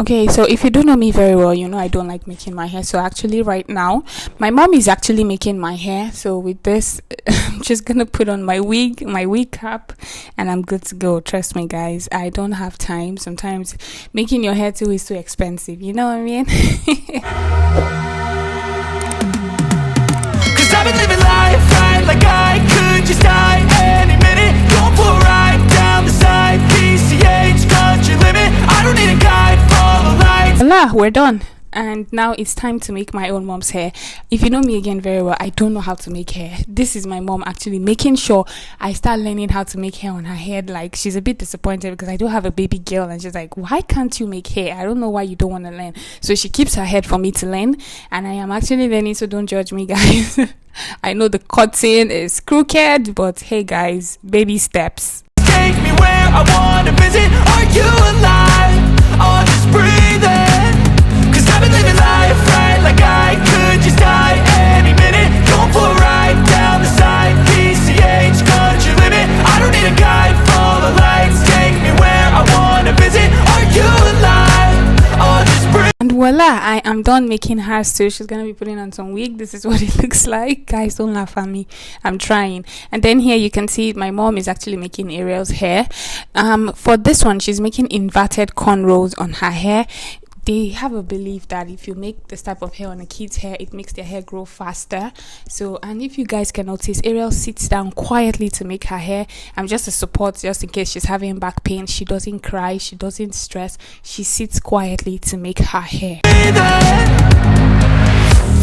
Okay, so if you don't know me very well, you know I don't like making my hair. So actually right now, my mom is actually making my hair. So with this, I'm just gonna put on my wig cap, and I'm good to go. Trust me, guys. I don't have time. Sometimes making your hair too is too expensive. You know what I mean? Cause I've been living life right like I could just die any minute. Going for a ride down the side, PCH, country limit. I don't need a guide, follow lights. Voila, we're done. And now it's time to make my own mom's hair. If you know me again very well, I don't know how to make hair. This is my mom actually making sure I start learning how to make hair on her head. Like, she's a bit disappointed because I do have a baby girl, and she's like, why can't you make hair? I don't know why you don't want to learn. So she keeps her head for me to learn, and I am actually learning, so don't judge me, guys. I know the cutting is crooked, but hey guys, baby steps. Take me where I wanna visit. Are you alive? Or just breathing? Cause I've been living life right like I could just die any minute. Going for a ride down the side, PCH, country limit. I don't need a guide, follow lights. Take me where I wanna visit. Are you alive? Or just breathing? And voila, I am done making her. So she's gonna be putting on some wig. This is what it looks like. Guys, don't laugh at me, I'm trying. And then here you can see my mom is actually making Ariel's hair. For this one, she's making inverted cornrows on her hair. They have a belief that if you make this type of hair on a kid's hair, it makes their hair grow faster. So, and if you guys can notice, Ariel sits down quietly to make her hair. I'm just a support, just in case she's having back pain. She doesn't cry, she doesn't stress. She sits quietly to make her hair.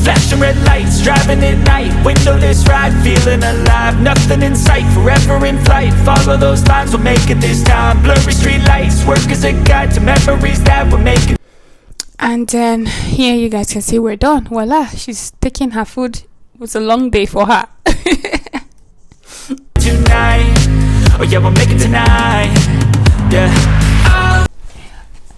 Flashing red lights, driving at night. Windowless ride, feeling alive. Nothing in sight, forever in flight. Follow those lines, we'll make it this time. Blurry street lights, work as a guide to memories that we're making. And then here you guys can see we're done. Voila, she's taking her food. It was a long day for her. Tonight, oh yeah, we'll make it tonight. Yeah.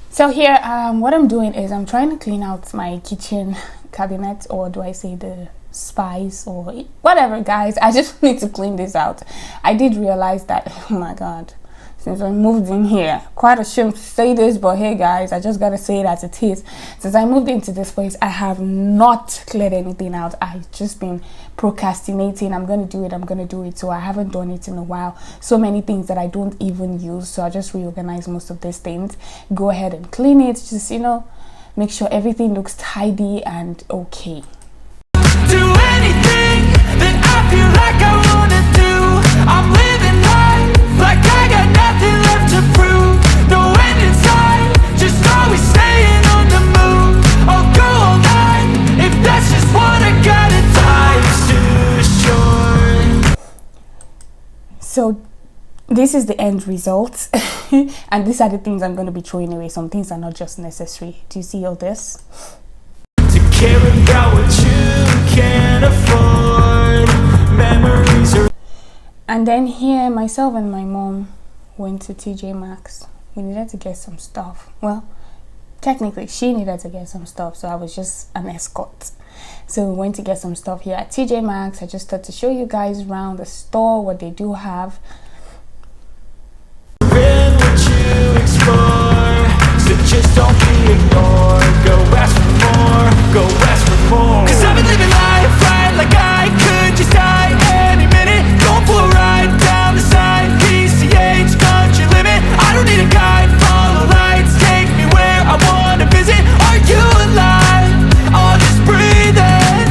So here, what I'm doing is I'm trying to clean out my kitchen cabinet, or do I say the spice or whatever, guys. I just need to clean this out. I did realize that, oh my god, since I moved in here, quite ashamed to say this, but hey guys, I just gotta say it as it is. Since I moved into this place, I have not cleared anything out. I've just been procrastinating. I'm gonna do it. So I haven't done it in a while. So many things that I don't even use, so I just reorganize most of these things, go ahead and clean it, just, you know, make sure everything looks tidy and okay. Do anything that I feel like I wanna do. I'm living life like I got nothing left to prove. No end in sight, just always staying on the move. I'll go all night if that's just what I gotta do. Life's too short. So this is the end result. And these are the things I'm going to be throwing away. Some things are not just necessary. Do you see all this? To care about what you can't afford. Memories are. And then here, myself and my mom went to Tjmaxx. We needed to get some stuff. Well, technically, she needed to get some stuff, so I was just an escort. So we went to get some stuff here at Tjmaxx. I just thought to show you guys around the store what they do have. Explore, so just don't be ignored. Go ask for more, go ask for more. Cause I've been living life right like I could just die any minute. Going for a ride down the side, PCH, country limit. I don't need a guide, follow lights. Take me where I wanna visit. Are you alive? Or just breathing?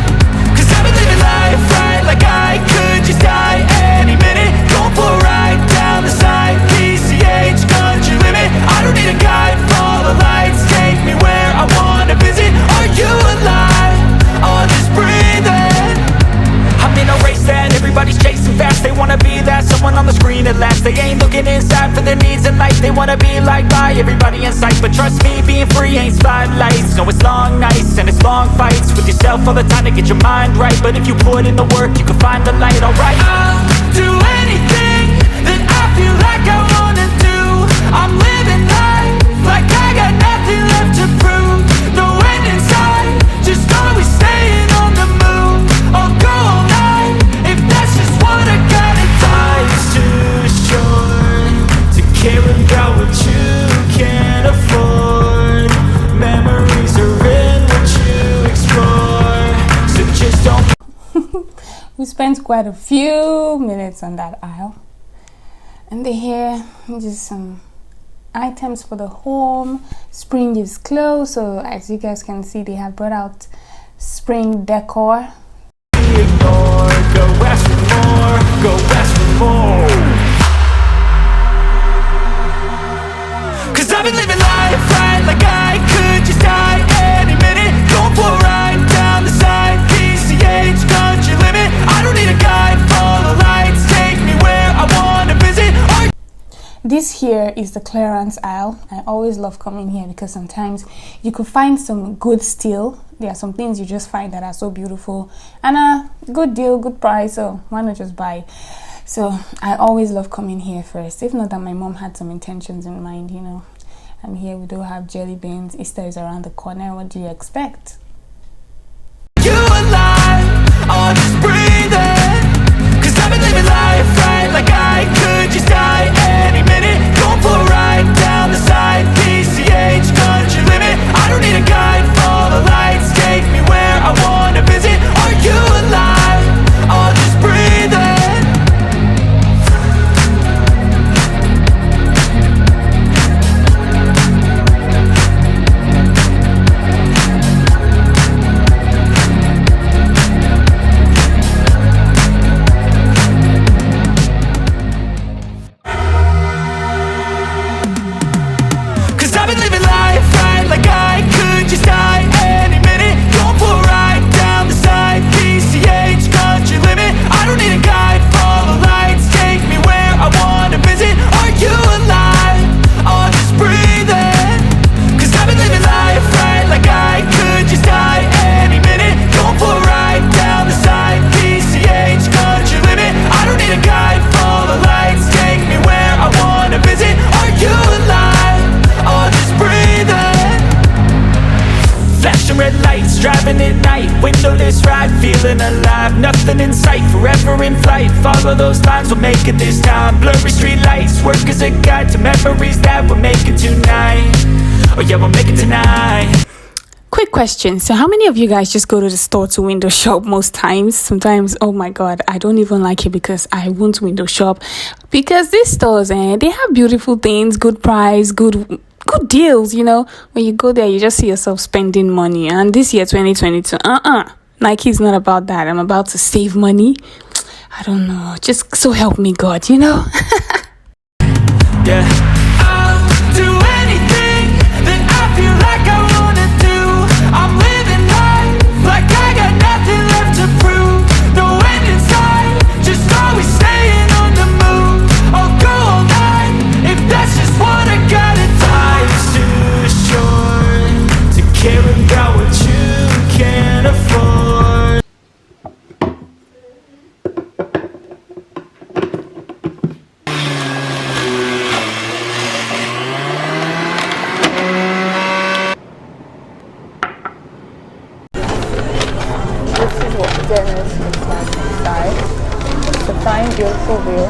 Cause I've been living life right like I could just die any minute. Going for a ride down the side, PCH, country limit. I don't need a guide, follow lights. Take me where I wanna visit. Are you alive? Or just breathing? I'm in a race that everybody's chasing fast. They wanna be that someone on the screen at last. They ain't looking inside for their needs in life. They wanna be liked by everybody in sight. But trust me, being free ain't spotlights. No, it's long nights and it's long fights with yourself all the time to get your mind right. But if you put in the work, you can find the light, alright. I'll do anything that I feel like I wanna do. I'm living life like I got nothing left to prove. No end in sight, just always staying on the move. I'll go all night if that's just what I gotta do. Life's too short to care about what you can't afford. We spent quite a few minutes on that aisle. And here, just some items for the home. Spring is close, so as you guys can see, they have brought out spring decor. Ignore, go ask for more, go ask for more. 'Cause I've been living life right like I could just die any minute. Going for a ride down the side, PCH country limit. I don't need a guide, follow lights, take me where I wanna visit. This here is the clearance aisle. I always love coming here because sometimes you could find some good steal. There are some things you just find that are so beautiful and a good deal, good price, so why not just buy? So I always love coming here first, if not that my mom had some intentions in mind, you know. And here we do have jelly beans. Easter is around the corner. What do you expect? You alive, or just breathing. 'Cause I've been living life right like I could just die any minute. Going for a ride down the side, PCH country limit. I don't need a guide, follow lights, take me where I wanna visit. Are you alive, or just breathing? Driving at night, windowless ride, feeling alive. Nothing in sight, forever in flight. Follow those lines, we'll make it this time. Blurry street lights, work as a guide to memories that we're making tonight. Oh yeah, we'll make it tonight. Quick question. So how many of you guys just go to the store to window shop most times? Sometimes, oh my god, I don't even like it because I won't window shop. Because these stores, they have beautiful things, good price, good deals, you know. When you go there, you just see yourself spending money. And this year 2022, Nike is not about that. I'm about to save money. I don't know, just so help me God, you know. Yeah, I'll do anything that I feel like I wanna do. I'm living life like I got nothing left to prove. No end in sight, just always staying on the move. I'll go all night if that's just what I gotta do. Life's too short to care about what you can't afford. This is what Dennis looks like inside. It's a fine, beautiful view.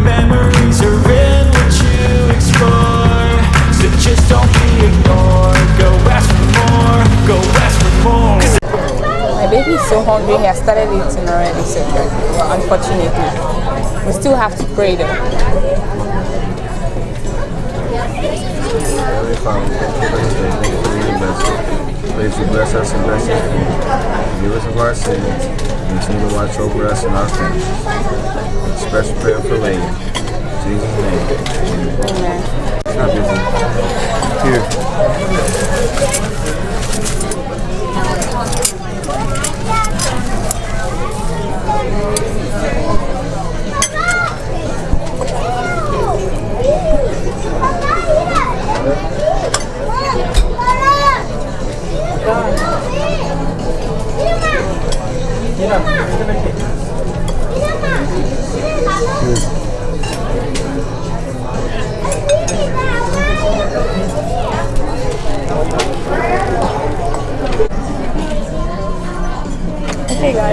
Memories are in what you explore, so just don't be ignored. Go ask for more, go ask for more. My baby is so hungry, he has started eating already, so unfortunately. We still have to pray though. Heavenly Father, thank you for this day. Thank you for being blessed. Pray that you bless us and bless us. Forgive us of our sins. And continue to watch over us and our family. Special prayer for Leia. In Jesus' name. Amen. It's not busy. Here.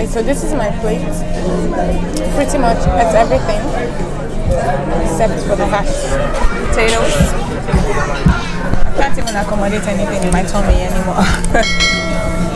guys, so this is my plate. Pretty much it's everything except for the mashed potatoes. I can't even accommodate anything in my tummy anymore.